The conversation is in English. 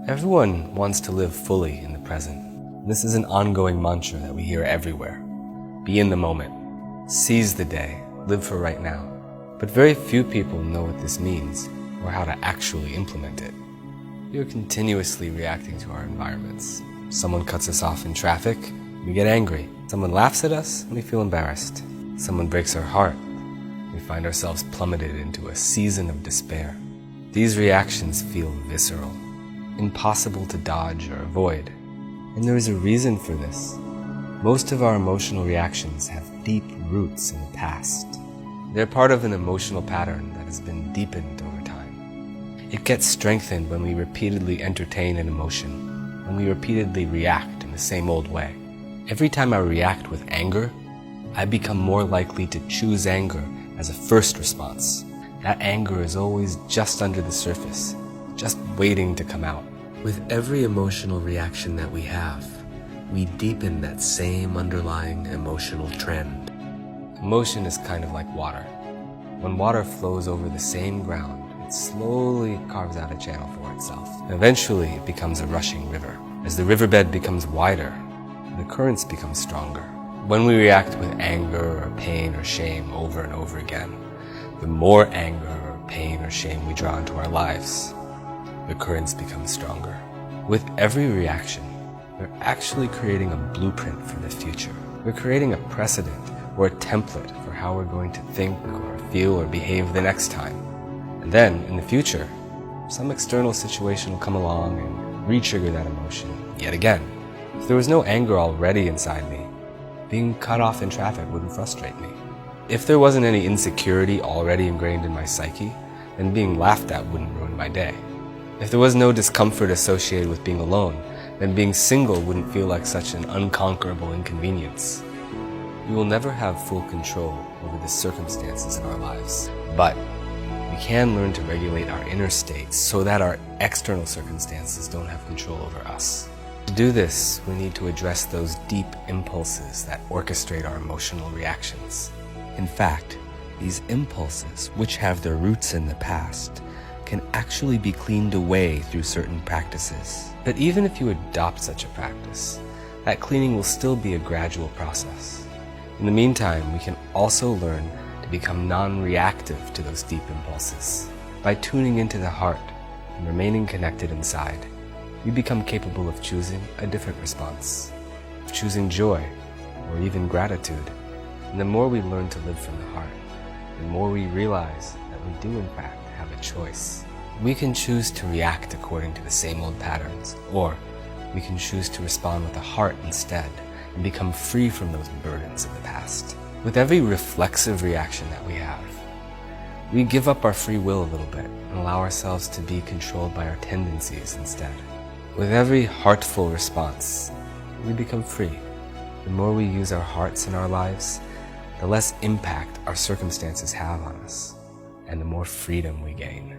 Everyone wants to live fully in the present. This is an ongoing mantra that we hear everywhere. Be in the moment. Seize the day. Live for right now. But very few people know what this means or how to actually implement it. We are continuously reacting to our environments. Someone cuts us off in traffic, we get angry. Someone laughs at us, and we feel embarrassed. Someone breaks our heart, we find ourselves plummeted into a season of despair. These reactions feel visceral, impossible to dodge or avoid. And there is a reason for this. Most of our emotional reactions have deep roots in the past. They're part of an emotional pattern that has been deepened over time. It gets strengthened when we repeatedly entertain an emotion, when we repeatedly react in the same old way. Every time I react with anger, I become more likely to choose anger as a first response. That anger is always just under the surface, just waiting to come out. With every emotional reaction that we have, we deepen that same underlying emotional trend. Emotion is kind of like water. When water flows over the same ground, it slowly carves out a channel for itself. Eventually, it becomes a rushing river. As the riverbed becomes wider, the currents become stronger. When we react with anger or pain or shame over and over again, the more anger or pain or shame we draw into our lives, the currents become stronger. With every reaction, we're actually creating a blueprint for the future. We're creating a precedent or a template for how we're going to think or feel or behave the next time. And then, in the future, some external situation will come along and re-trigger that emotion yet again. If there was no anger already inside me, being cut off in traffic wouldn't frustrate me. If there wasn't any insecurity already ingrained in my psyche, then being laughed at wouldn't ruin my day. If there was no discomfort associated with being alone, then being single wouldn't feel like such an unconquerable inconvenience. We will never have full control over the circumstances in our lives, but we can learn to regulate our inner states so that our external circumstances don't have control over us. To do this, we need to address those deep impulses that orchestrate our emotional reactions. In fact, these impulses, which have their roots in the past, can actually be cleaned away through certain practices. But even if you adopt such a practice, that cleaning will still be a gradual process. In the meantime, we can also learn to become non-reactive to those deep impulses. By tuning into the heart and remaining connected inside, we become capable of choosing a different response, of choosing joy or even gratitude. And the more we learn to live from the heart, the more we realize that we do in fact have a choice. We can choose to react according to the same old patterns, or we can choose to respond with the heart instead and become free from those burdens of the past. With every reflexive reaction that we have, we give up our free will a little bit and allow ourselves to be controlled by our tendencies instead. With every heartful response, we become free. The more we use our hearts in our lives, the less impact our circumstances have on us, and the more freedom we gain.